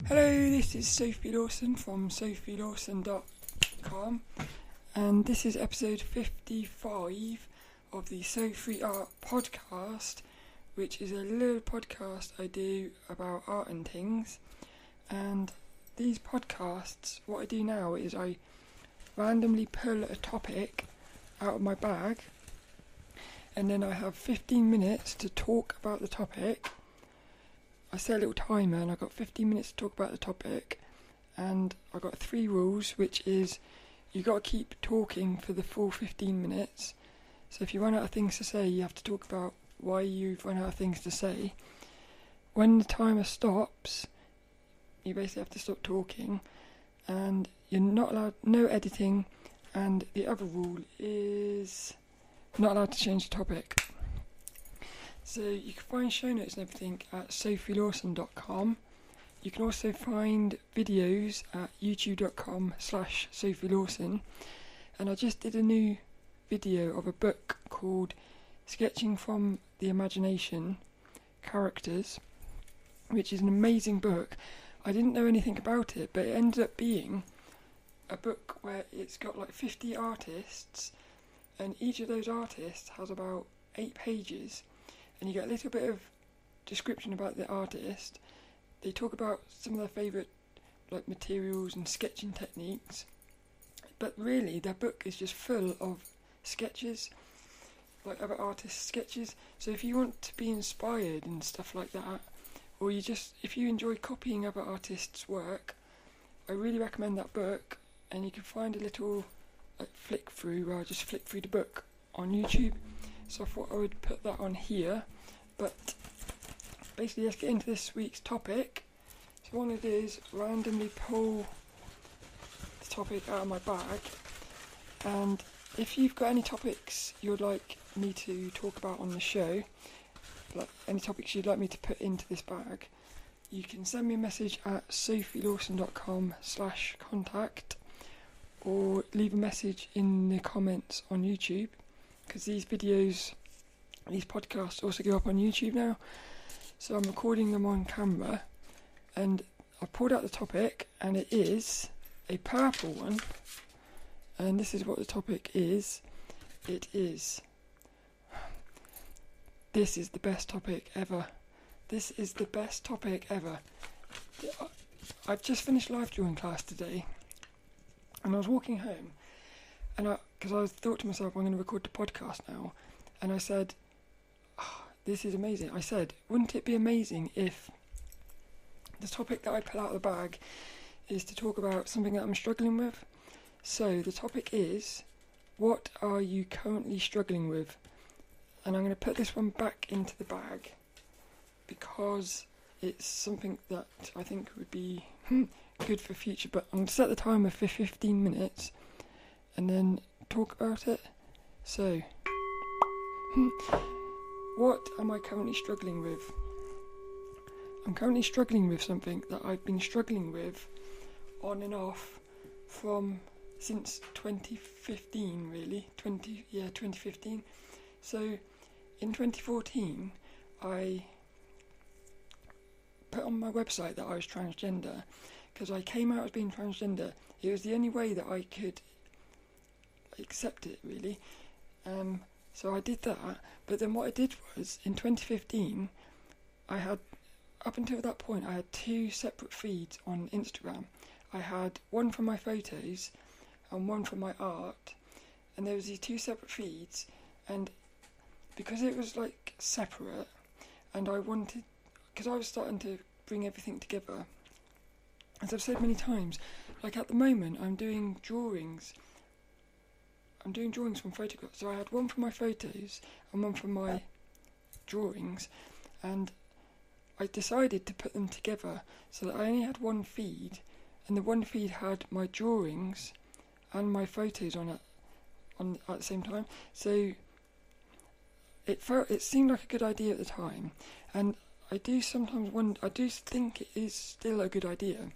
Hello, this is Sophie Lawson from sophielawson.com, and this is episode 55 of the So Free Art podcast, which is a little podcast I do about art and things. And these podcasts, what I do now is I randomly pull a topic out of my bag, and then I have 15 minutes to talk about the topic. I set a little timer and I've got 15 minutes to talk about the topic, and I've got 3 rules, which is you've got to keep talking for the full 15 minutes. So if you run out of things to say, you have to talk about why you've run out of things to say. When the timer stops, you basically have to stop talking, and you're not allowed, no editing, and the other rule is not allowed to change the topic. So you can find show notes and everything at sophielawson.com. You can also find videos at youtube.com/sophielawson. And I just did a new video of a book called Sketching from the Imagination, Characters, which is an amazing book. I didn't know anything about it, but it ended up being a book where it's got like 50 artists, and each of those artists has about 8 pages. And you get a little bit of description about the artist. They talk about some of their favourite materials and sketching techniques. But really, their book is just full of sketches, like other artists' sketches. So if you want to be inspired and stuff like that, or if you enjoy copying other artists' work, I really recommend that book. And you can find a little flick through where I just flick through the book on YouTube. So I thought I would put that on here, but basically let's get into this week's topic. So what I'm going to do is randomly pull the topic out of my bag, and if you've got any topics you'd like me to talk about on the show, like any topics you'd like me to put into this bag, you can send me a message at sophielawson.com/contact, or leave a message in the comments on YouTube, because these podcasts also go up on YouTube now. So I'm recording them on camera, and I pulled out the topic, and it is a purple one, and this is what the topic is. This is the best topic ever. This is the best topic ever. I've just finished life drawing class today, and I was walking home, and because I thought to myself, I'm going to record the podcast now, and I said, this is amazing. I said, wouldn't it be amazing if the topic that I pull out of the bag is to talk about something that I'm struggling with? So the topic is, what are you currently struggling with? And I'm going to put this one back into the bag because it's something that I think would be good for future. But I'm going to set the timer for 15 minutes and then talk about it. So, what am I currently struggling with? I'm currently struggling with something that I've been struggling with on and off since 2015, really. 2015. So, in 2014, I put on my website that I was transgender, because I came out as being transgender. It was the only way that I could accept it, really. So I did that, but then what I did was, in 2015, up until that point, I had 2 separate feeds on Instagram. I had one for my photos and one for my art, and there was these 2 separate feeds, and because it was separate, and because I was starting to bring everything together, as I've said many times, at the moment I'm doing drawings from photographs. So I had one for my photos and one for my drawings, and I decided to put them together so that I only had one feed, and the one feed had my drawings and my photos on it at the same time. So it seemed like a good idea at the time, and I do think it is still a good idea,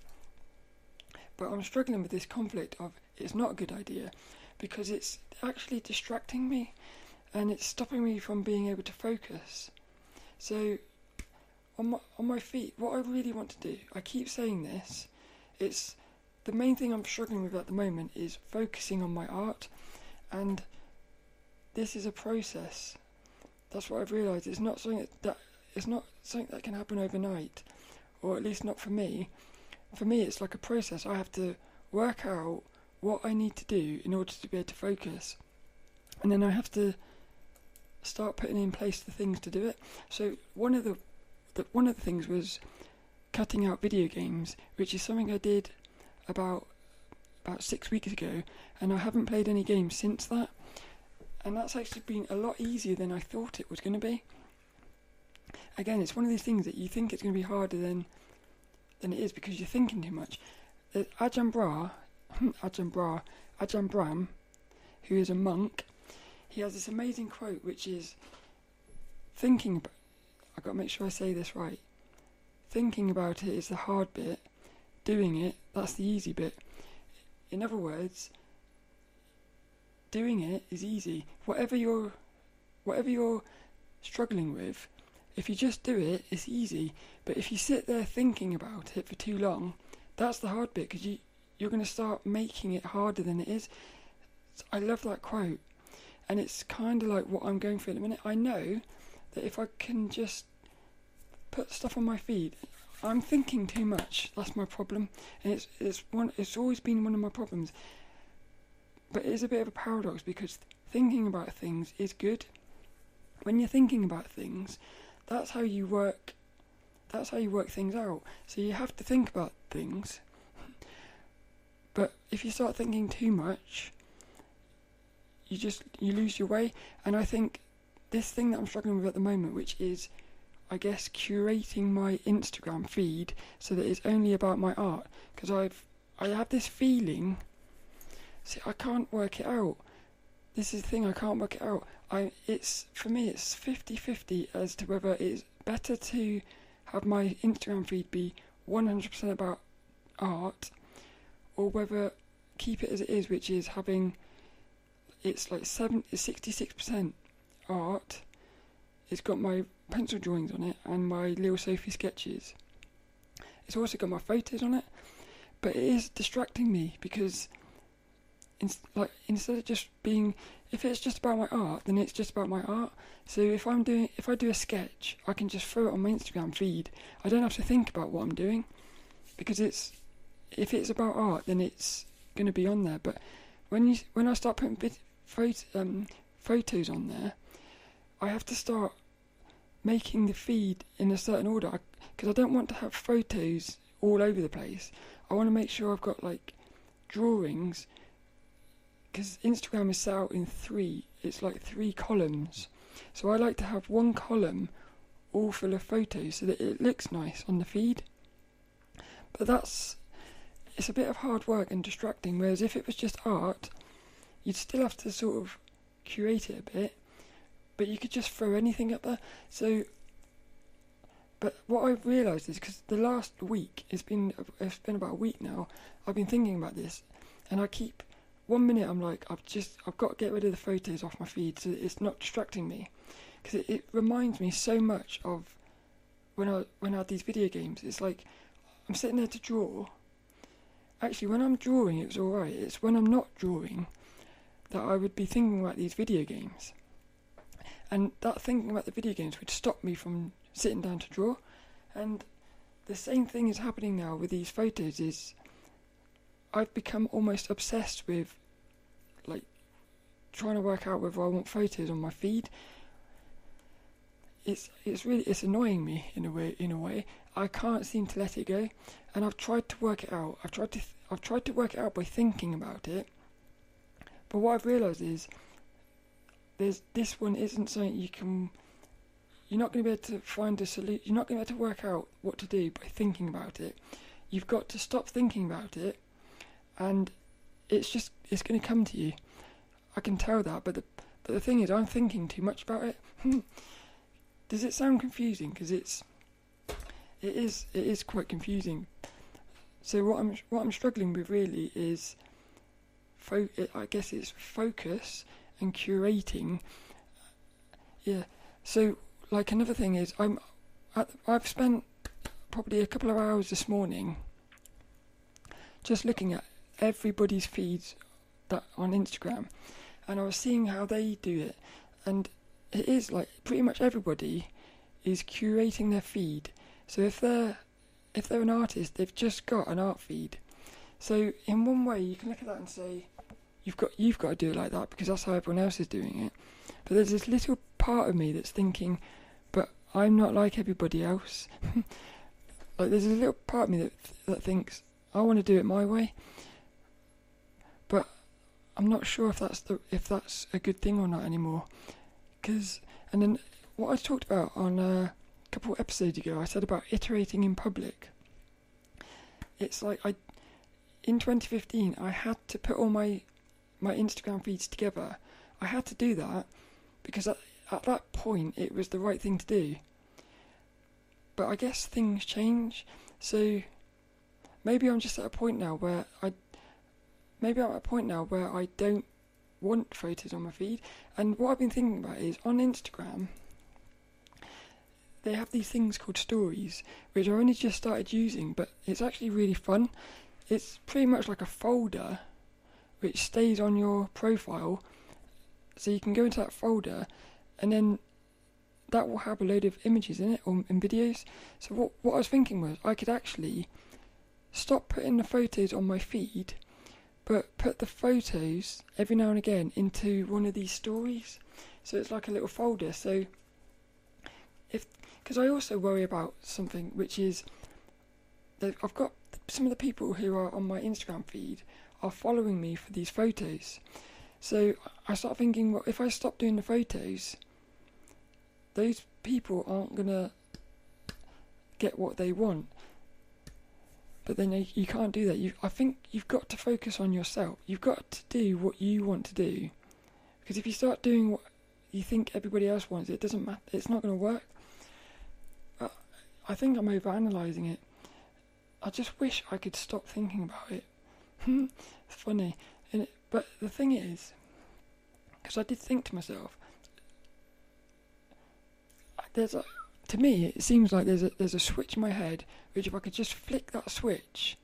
but I'm struggling with this conflict of it's not a good idea, because it's actually distracting me and it's stopping me from being able to focus. So on my feet, what I really want to do, I keep saying this, it's the main thing I'm struggling with at the moment is focusing on my art, and this is a process. That's what I've realised. It's not something that can happen overnight, or at least not for me. For me, it's like a process. I have to work out what I need to do in order to be able to focus, and then I have to start putting in place the things to do it. So one of the things was cutting out video games, which is something I did about 6 weeks ago, and I haven't played any games since that. And that's actually been a lot easier than I thought it was going to be. Again, it's one of these things that you think it's going to be harder than it is because you're thinking too much. Ajahn Brahm, who is a monk, he has this amazing quote which is, I've got to make sure I say this right, thinking about it is the hard bit, doing it, that's the easy bit. In other words, doing it is easy. Whatever you're struggling with, if you just do it, it's easy. But if you sit there thinking about it for too long, that's the hard bit, because you're going to start making it harder than it is. So I love that quote, and it's kind of like what I'm going through at the minute. I know that if I can just put stuff on my feed, I'm thinking too much. That's my problem, and it's always been one of my problems. But it is a bit of a paradox, because thinking about things is good. When you're thinking about things, that's how you work things out. So you have to think about things. But if you start thinking too much, you lose your way. And I think this thing that I'm struggling with at the moment, which is, I guess, curating my Instagram feed so that it's only about my art, because I have this feeling. See, I can't work it out. This is the thing, I can't work it out. For me, it's 50-50 as to whether it's better to have my Instagram feed be 100% about art, or whether keep it as it is, which is having, it's like 66% art. It's got my pencil drawings on it and my little Sophie sketches. It's also got my photos on it, but it is distracting me, because instead of just being, if it's just about my art, then it's just about my art. So if I do a sketch, I can just throw it on my Instagram feed. I don't have to think about what I'm doing, because if it's about art, then it's going to be on there. But when I start putting photos on there, I have to start making the feed in a certain order, because I don't want to have photos all over the place. I want to make sure I've got like drawings, because Instagram is set out in it's like 3 columns. So I like to have one column all full of photos so that it looks nice on the feed. But it's a bit of hard work and distracting, whereas if it was just art, you'd still have to sort of curate it a bit, but you could just throw anything up there. So, but what I've realised is, because the last week, it's been about a week now, I've been thinking about this, and I keep, one minute I'm like, I've got to get rid of the photos off my feed so that it's not distracting me, because it reminds me so much of when I had these video games. It's like I'm sitting there to draw. Actually, when I'm drawing, it's alright. It's when I'm not drawing that I would be thinking about these video games, and that thinking about the video games would stop me from sitting down to draw. And the same thing is happening now with these photos. Is I've become almost obsessed with like trying to work out whether I want photos on my feed. It's annoying me in a way. I can't seem to let it go, and I've tried to work it out. I've tried to work it out by thinking about it. But what I've realised is this one isn't something you're not going to be able to find a solution. You're not going to be able to work out what to do by thinking about it. You've got to stop thinking about it, and it's going to come to you. I can tell that, but the thing is, I'm thinking too much about it. Does it sound confusing? Because it is quite confusing. So what I'm struggling with really is, I guess it's focus and curating. Yeah. So like another thing is, I've spent probably a couple of hours this morning just looking at everybody's feeds that on Instagram, and I was seeing how they do it, and it is like pretty much everybody is curating their feed. So if they're an artist, they've just got an art feed. So in one way you can look at that and say you've got to do it like that because that's how everyone else is doing it. But there's this little part of me that's thinking, but I'm not like everybody else. Like there's a little part of me that thinks I want to do it my way, but I'm not sure if that's a good thing or not anymore. And then what I talked about on a couple of episodes ago, I said about iterating in public. It's like in 2015 I had to put all my Instagram feeds together. I had to do that because at that point it was the right thing to do. But I guess things change, so maybe I'm just at a point now where I don't want photos on my feed. And what I've been thinking about is on Instagram they have these things called stories, which I only just started using, but it's actually really fun. It's pretty much like a folder which stays on your profile, so you can go into that folder and then that will have a load of images in it or in videos. So what I was thinking was I could actually stop putting the photos on my feed, but put the photos every now and again into one of these stories. So it's like a little folder. So because I also worry about something, which is that I've got some of the people who are on my Instagram feed are following me for these photos. So I start thinking, well, if I stop doing the photos, those people aren't gonna get what they want. But then you can't do that. I think you've got to focus on yourself. You've got to do what you want to do. Because if you start doing what you think everybody else wants, it doesn't matter. It's not going to work. I think I'm overanalyzing it. I just wish I could stop thinking about it. It's funny. But the thing is, because I did think to myself, to me it seems like there's a switch in my head, which if I could just flick that switch,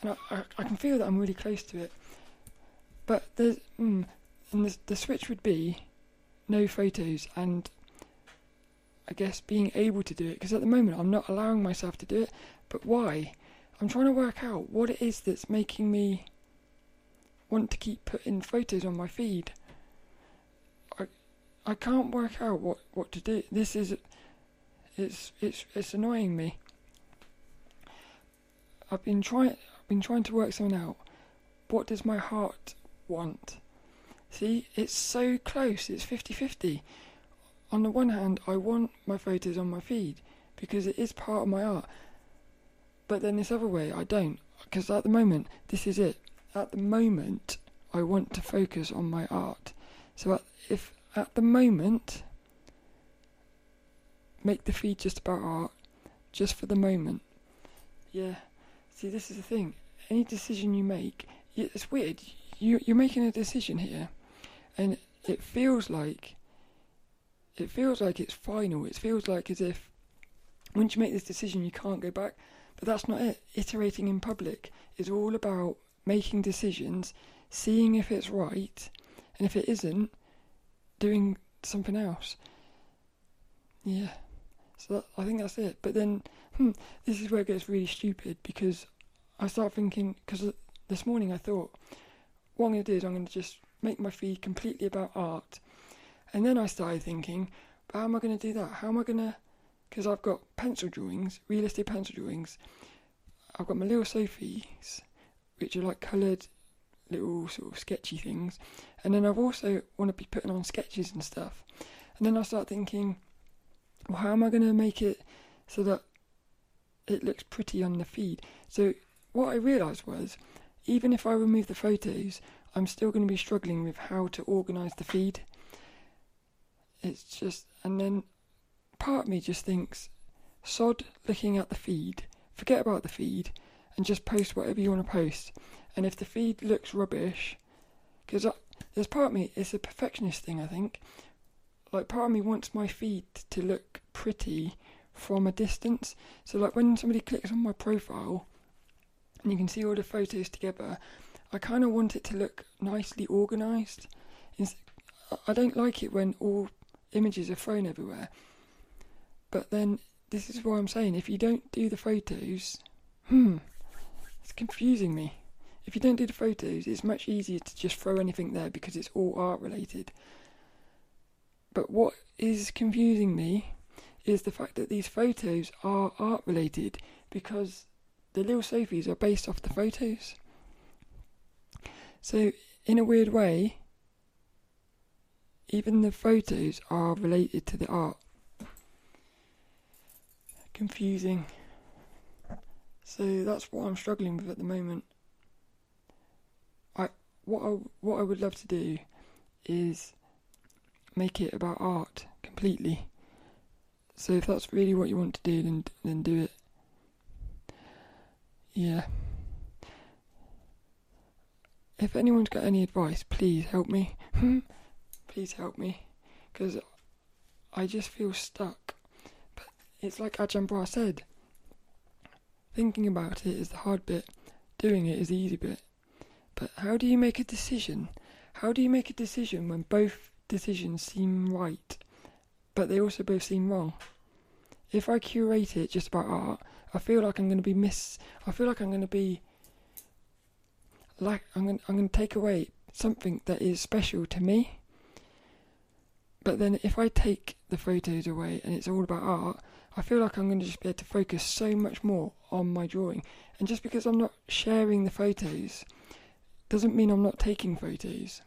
and I can feel that I'm really close to it, but the switch would be no photos, and I guess being able to do it, because at the moment I'm not allowing myself to do it. But why? I'm trying to work out what it is that's making me want to keep putting photos on my feed. I can't work out what to do. It's annoying me. I've been trying to work something out. What does my heart want? See, it's so close. It's 50-50. On the one hand, I want my photos on my feed because it is part of my art. But then this other way, I don't. Because at the moment, this is it. At the moment, I want to focus on my art. So if at the moment, make the feed just about art, just for the moment. Yeah. See, this is the thing. Any decision you make, it's weird. You're making a decision here, and it feels like it's final. It feels like as if once you make this decision, you can't go back. But that's not it. Iterating in public is all about making decisions, seeing if it's right, and if it isn't, doing something else. Yeah. So I think that's it. But then, this is where it gets really stupid, because I start thinking, because this morning I thought, what I'm going to do is I'm going to just make my feed completely about art. And then I started thinking, but how am I going to do that? How am I going to, because I've got pencil drawings, realistic pencil drawings. I've got my little Sophies, which are like coloured little sort of sketchy things. And then I've also want to be putting on sketches and stuff. And then I start thinking, well, how am I going to make it so that it looks pretty on the feed? So what I realised was, even if I remove the photos, I'm still going to be struggling with how to organise the feed. It's just, and then part of me just thinks, sod looking at the feed, forget about the feed, and just post whatever you want to post. And if the feed looks rubbish, because there's part of me, it's a perfectionist thing, I think. Like, part of me wants my feed to look pretty from a distance. So like when somebody clicks on my profile and you can see all the photos together, I kind of want it to look nicely organised. I don't like it when all images are thrown everywhere. But then this is why I'm saying, if you don't do the photos, it's confusing me. If you don't do the photos, it's much easier to just throw anything there because it's all art related. But what is confusing me is the fact that these photos are art related, because the little Sophies are based off the photos. So in a weird way, even the photos are related to the art. Confusing. So that's what I'm struggling with at the moment. What I would love to do is make it about art completely. So if that's really what you want to do, then do it. Yeah. If anyone's got any advice, please help me. Please help me, because I just feel stuck. But it's like Ajahn Brahe said, thinking about it is the hard bit, doing it is the easy bit. But how do you make a decision? How do you make a decision when both decisions seem right, but they also both seem wrong? If I curate it just about art, I feel like I'm going to take away something that is special to me. But then if I take the photos away and it's all about art, I feel like I'm going to just be able to focus so much more on my drawing. And just because I'm not sharing the photos doesn't mean I'm not taking photos.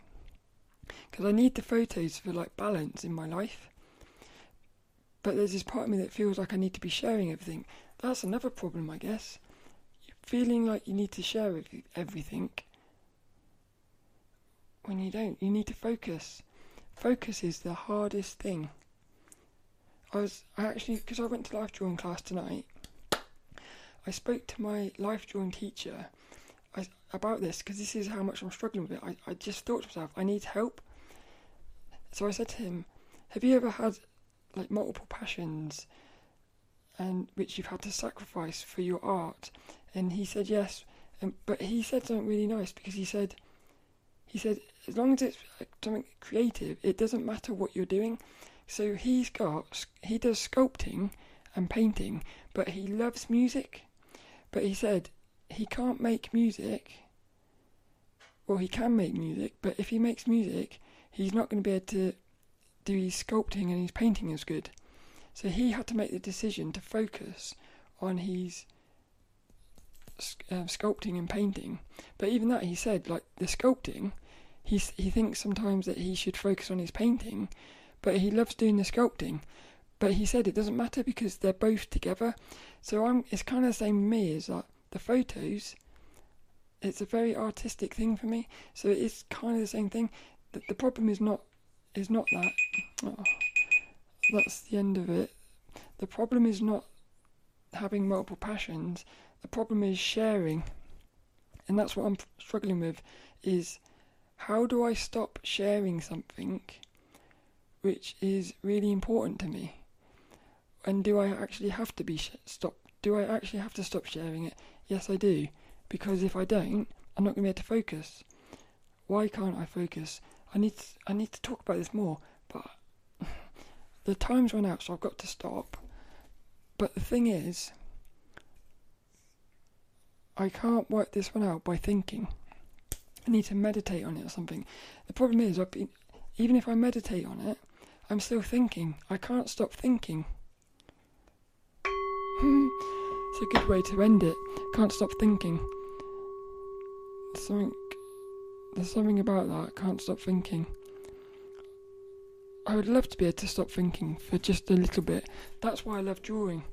Because I need the photos for like balance in my life. But there's this part of me that feels like I need to be sharing everything. That's another problem, I guess. Feeling like you need to share everything when you don't. You need to focus. Focus is the hardest thing. Because I went to life drawing class tonight, I spoke to my life drawing teacher about this, because this is how much I'm struggling with it. I just thought to myself, I need help. So I said to him, have you ever had like multiple passions and which you've had to sacrifice for your art? And he said yes, but he said something really nice, because he said as long as it's something creative, it doesn't matter what you're doing. So he does sculpting and painting, but he loves music. But he said he can't make music. Well, he can make music, but if he makes music, he's not going to be able to do his sculpting and his painting as good. So he had to make the decision to focus on his sculpting and painting. But even that, he said, like the sculpting, he thinks sometimes that he should focus on his painting, but he loves doing the sculpting. But he said it doesn't matter because they're both together. So it's kind of the same with me, is that the photos, it's a very artistic thing for me. So it's kind of the same thing. The problem is not that. Oh, that's the end of it. The problem is not having multiple passions. The problem is sharing. And that's what I'm struggling with, is how do I stop sharing something which is really important to me? And do I actually have to Do I actually have to stop sharing it? Yes, I do. Because if I don't, I'm not going to be able to focus. Why can't I focus? I need to talk about this more, but the time's run out, so I've got to stop. But the thing is, I can't work this one out by thinking. I need to meditate on it or something. The problem is, even if I meditate on it, I'm still thinking. I can't stop thinking. It's a good way to end it. Can't stop thinking. There's something about that. Can't stop thinking. I would love to be able to stop thinking for just a little bit. That's why I love drawing.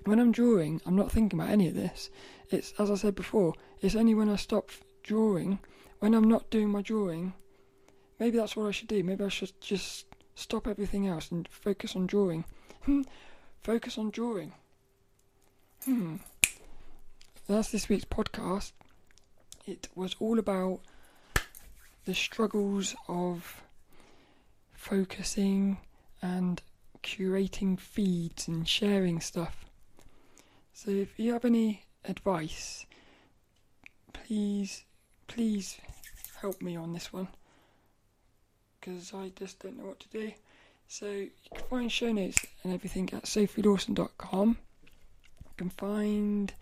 When I'm drawing, I'm not thinking about any of this. It's, as I said before, it's only when I stop drawing, when I'm not doing my drawing. Maybe that's what I should do. Maybe I should just stop everything else and focus on drawing. Focus on drawing. That's this week's podcast. It was all about the struggles of focusing and curating feeds and sharing stuff. So if you have any advice, please help me on this one, because I just don't know what to do. So you can find show notes and everything at sophielawson.com. You can find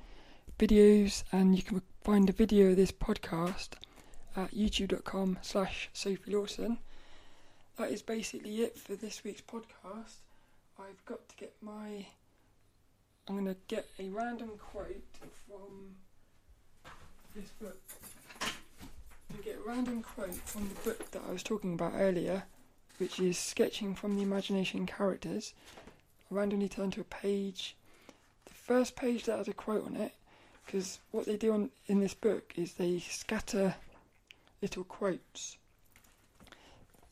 videos, and you can find a video of this podcast at youtube.com/sophielawson. That is basically it for this week's podcast. I'm going to get a random quote from this book. You get a random quote from the book that I was talking about earlier, which is Sketching from the Imagination Characters. I randomly turn to a page. The first page that has a quote on it, because what they do in this book is they scatter little quotes.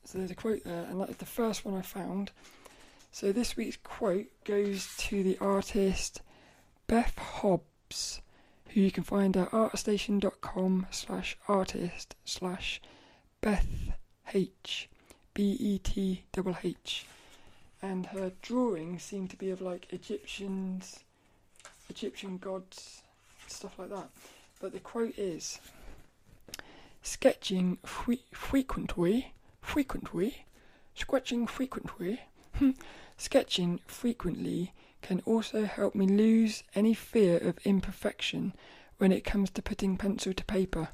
So there's a quote there, and that is the first one I found. So this week's quote goes to the artist Beth Hobbs, who you can find at artstation.com/artist/BethH. And her drawings seem to be of like Egyptian gods, stuff like that. But the quote is, sketching frequently, sketching frequently can also help me lose any fear of imperfection when it comes to putting pencil to paper.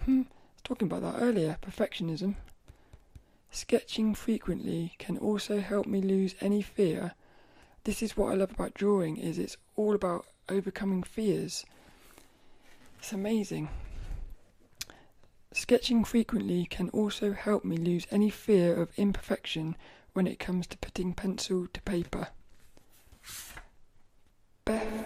I was talking about that earlier, perfectionism. Sketching frequently can also help me lose any fear. This is what I love about drawing, is it's all about overcoming fears. It's amazing. Sketching frequently can also help me lose any fear of imperfection when it comes to putting pencil to paper. Beth